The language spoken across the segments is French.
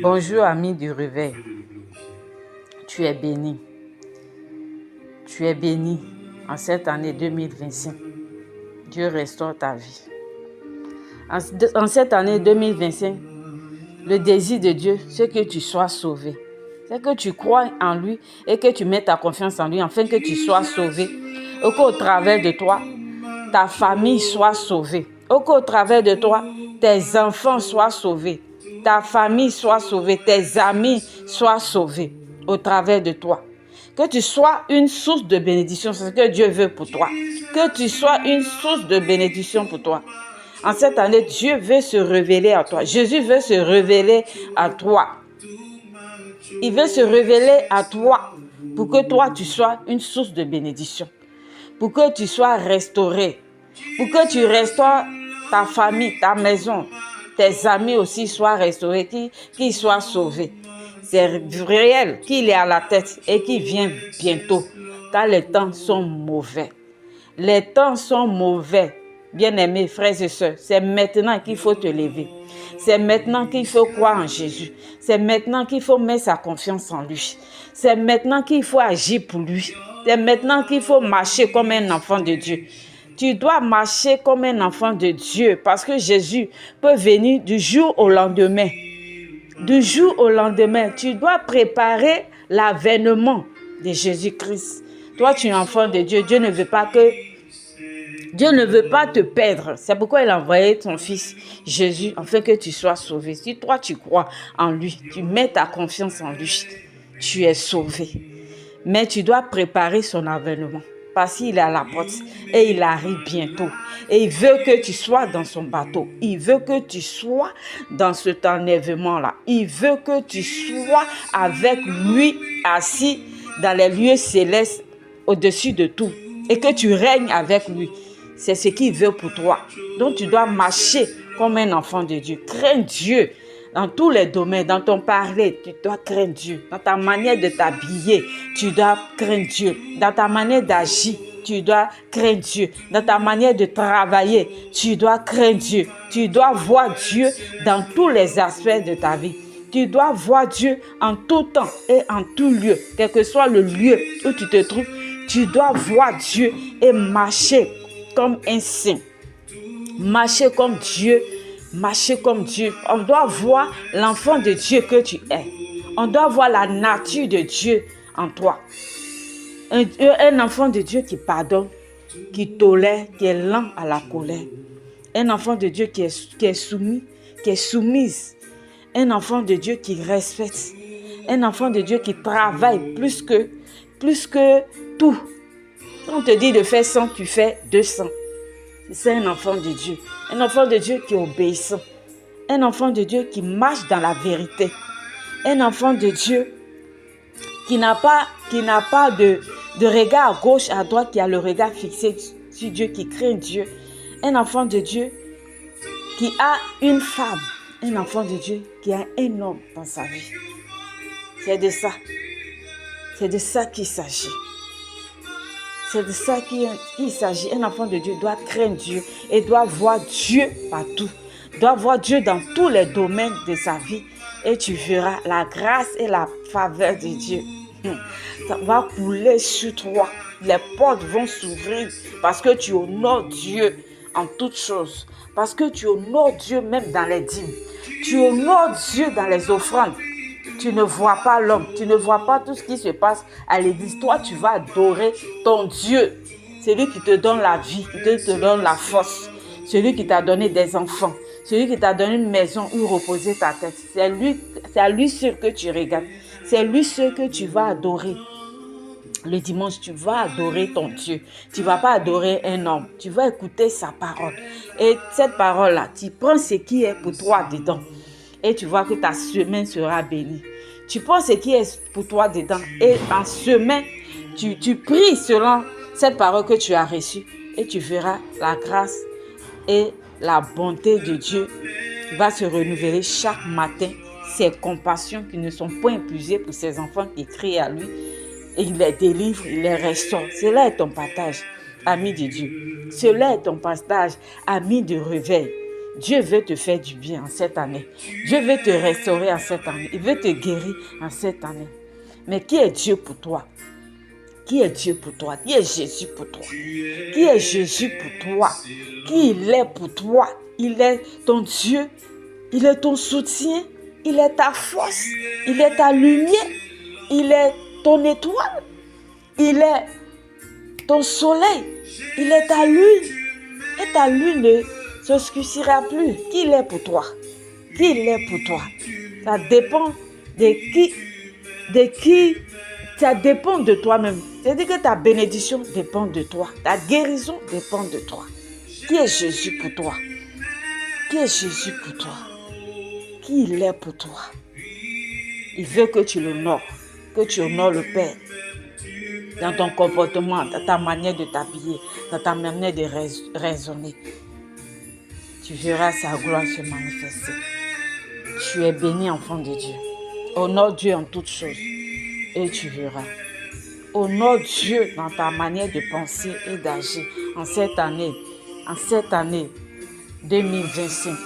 Bonjour ami du réveil, tu es béni. Tu es béni en cette année 2025. Dieu restaure ta vie. En cette année 2025, le désir de Dieu, c'est que tu sois sauvé. C'est que tu crois en lui et que tu mets ta confiance en lui afin que tu sois sauvé. Et qu'au travers de toi, ta famille soit sauvée. Et qu'au travers de toi, tes enfants soient sauvés. Ta famille soit sauvée. Tes amis soient sauvés au travers de toi. Que tu sois une source de bénédiction. C'est ce que Dieu veut pour toi. Que tu sois une source de bénédiction pour toi. En cette année, Dieu veut se révéler à toi. Jésus veut se révéler à toi. Il veut se révéler à toi pour que toi, tu sois une source de bénédiction. Pour que tu sois restauré. Pour que tu restaures ta famille, ta maison. Tes amis aussi soient restaurés, qu'ils soient sauvés. C'est réel qu'il est à la tête et qu'il vient bientôt. Car les temps sont mauvais. Les temps sont mauvais. Bien-aimés frères et sœurs, c'est maintenant qu'il faut te lever. C'est maintenant qu'il faut croire en Jésus. C'est maintenant qu'il faut mettre sa confiance en lui. C'est maintenant qu'il faut agir pour lui. C'est maintenant qu'il faut marcher comme un enfant de Dieu. Tu dois marcher comme un enfant de Dieu parce que Jésus peut venir du jour au lendemain. Du jour au lendemain, tu dois préparer l'avènement de Jésus-Christ. Toi, tu es enfant de Dieu. Dieu ne veut pas te perdre. C'est pourquoi il a envoyé ton fils Jésus afin que tu sois sauvé. Si toi tu crois en lui, tu mets ta confiance en lui, tu es sauvé. Mais tu dois préparer son avènement parce qu'il est à la porte et il arrive bientôt. Et il veut que tu sois dans son bateau. Il veut que tu sois dans cet enlèvement-là. Il veut que tu sois avec lui assis dans les lieux célestes au-dessus de tout et que tu règnes avec lui. C'est ce qu'il veut pour toi. Donc, tu dois marcher comme un enfant de Dieu. Crains Dieu dans tous les domaines. Dans ton parler, tu dois craindre Dieu. Dans ta manière de t'habiller, tu dois craindre Dieu. Dans ta manière d'agir, tu dois craindre Dieu. Dans ta manière de travailler, tu dois craindre Dieu. Tu dois voir Dieu dans tous les aspects de ta vie. Tu dois voir Dieu en tout temps et en tout lieu. Quel que soit le lieu où tu te trouves, tu dois voir Dieu et marcher comme un saint. Marcher comme Dieu. Marcher comme Dieu. On doit voir l'enfant de Dieu que tu es. On doit voir la nature de Dieu en toi. Un enfant de Dieu qui pardonne, qui tolère, qui est lent à la colère. Un enfant de Dieu qui est soumis, qui est soumise. Un enfant de Dieu qui respecte. Un enfant de Dieu qui travaille plus que tout. Quand on te dit de faire 100, tu fais 200. C'est un enfant de Dieu. Un enfant de Dieu qui est obéissant. Un enfant de Dieu qui marche dans la vérité. Un enfant de Dieu qui n'a pas de regard à gauche, à droite, qui a le regard fixé sur Dieu, qui craint Dieu. Un enfant de Dieu qui a une femme. Un enfant de Dieu qui a un homme dans sa vie. C'est de ça. C'est de ça qu'il s'agit. C'est de ça qu'il s'agit. Un enfant de Dieu doit craindre Dieu et doit voir Dieu partout. Doit voir Dieu dans tous les domaines de sa vie. Et tu verras la grâce et la faveur de Dieu. Ça va couler sur toi. Les portes vont s'ouvrir parce que tu honores Dieu en toutes choses. Parce que tu honores Dieu même dans les dîmes. Tu honores Dieu dans les offrandes. Tu ne vois pas l'homme, tu ne vois pas tout ce qui se passe à l'église. Toi, tu vas adorer ton Dieu. Celui qui te donne la vie, qui te donne la force. Celui qui t'a donné des enfants. Celui qui t'a donné une maison où reposer ta tête. C'est à lui seul que tu regardes. C'est lui seul que tu vas adorer. Le dimanche, tu vas adorer ton Dieu. Tu ne vas pas adorer un homme. Tu vas écouter sa parole. Et cette parole-là, tu prends ce qui est pour toi dedans. Et tu vois que ta semaine sera bénie. Tu prends ce qui est pour toi dedans. Et en semaine, tu pries selon cette parole que tu as reçue. Et tu verras la grâce et la bonté de Dieu va se renouveler chaque matin. Ses compassions qui ne sont pas épuisées pour ses enfants qui crient à lui. Et il les délivre, il les restaure. Cela est ton partage, ami de Dieu. Cela est ton partage, ami de réveil. Dieu veut te faire du bien en cette année. Dieu veut te restaurer en cette année. Il veut te guérir en cette année. Mais qui est Dieu pour toi? Qui est Dieu pour toi? Qui est Jésus pour toi? Qui est Jésus pour toi? Qui il est pour toi? Il est ton Dieu. Il est ton soutien. Il est ta force. Il est ta lumière. Il est ton étoile. Il est ton soleil. Il est ta lune. Et ta lune ne s'obscurcira plus. Qui il est pour toi? Qui il est pour toi? Ça dépend de qui, ça dépend de toi-même. C'est-à-dire que ta bénédiction dépend de toi. Ta guérison dépend de toi. Qui est Jésus pour toi? Qui est Jésus pour toi? Qui il est pour toi? Il veut que tu l'honores, que tu honores le Père. Dans ton comportement, dans ta manière de t'habiller, dans ta manière de raisonner. Tu verras sa gloire se manifester. Tu es béni, enfant de Dieu. Honore Dieu en toutes choses et tu verras. Honore Dieu dans ta manière de penser et d'agir en cette année 2025.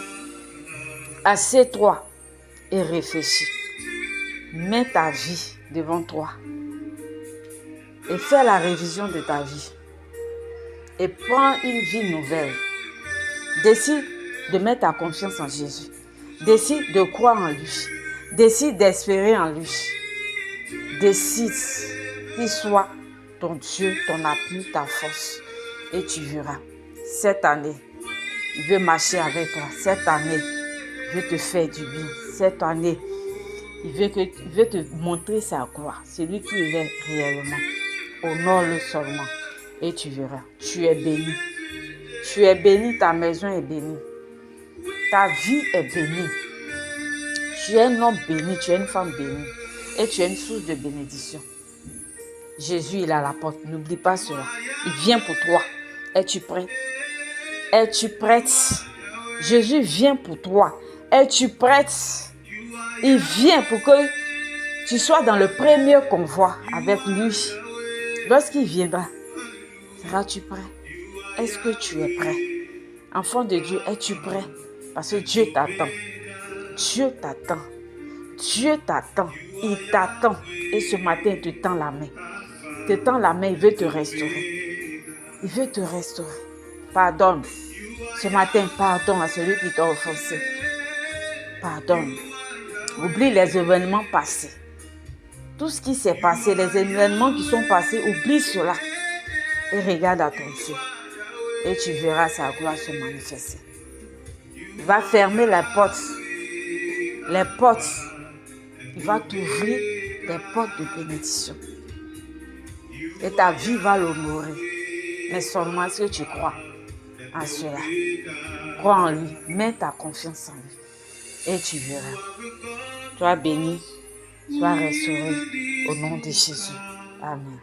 Assieds-toi et réfléchis. Mets ta vie devant toi et fais la révision de ta vie. Et prends une vie nouvelle. Décide de mettre ta confiance en Jésus. Décide de croire en lui. Décide d'espérer en lui. Décide qu'il soit ton Dieu, ton appui, ta force. Et tu verras. Cette année, il veut marcher avec toi. Cette année, il veut te faire du bien. Cette année, il veut te montrer sa gloire. C'est lui qui il est réellement. Honore-le seulement. Et tu verras. Tu es béni. Tu es béni, ta maison est bénie. Ta vie est bénie. Tu es un homme béni, tu es une femme bénie. Et tu es une source de bénédiction. Jésus, il est à la porte. N'oublie pas cela. Il vient pour toi. Es-tu prêt? Es-tu prête? Jésus vient pour toi. Es-tu prête? Il vient pour que tu sois dans le premier convoi avec lui. Lorsqu'il viendra, seras-tu prêt? Est-ce que tu es prêt? Enfant de Dieu, es-tu prêt? Parce que Dieu t'attend. Dieu t'attend. Dieu t'attend. Il t'attend. Et ce matin, il te tend la main. Il te tend la main, il veut te restaurer. Il veut te restaurer. Pardonne. Ce matin, pardonne à celui qui t'a offensé. Pardonne. Oublie les événements passés. Tout ce qui s'est passé, les événements qui sont passés, oublie cela. Et regarde à ton Dieu. Et tu verras sa gloire se manifester. Il va fermer les portes. Les portes. Il va t'ouvrir des portes de bénédiction. Et ta vie va l'honorer. Mais seulement est-ce que tu crois en cela? Crois en lui. Mets ta confiance en lui. Et tu verras. Sois béni. Sois restauré. Au nom de Jésus. Amen.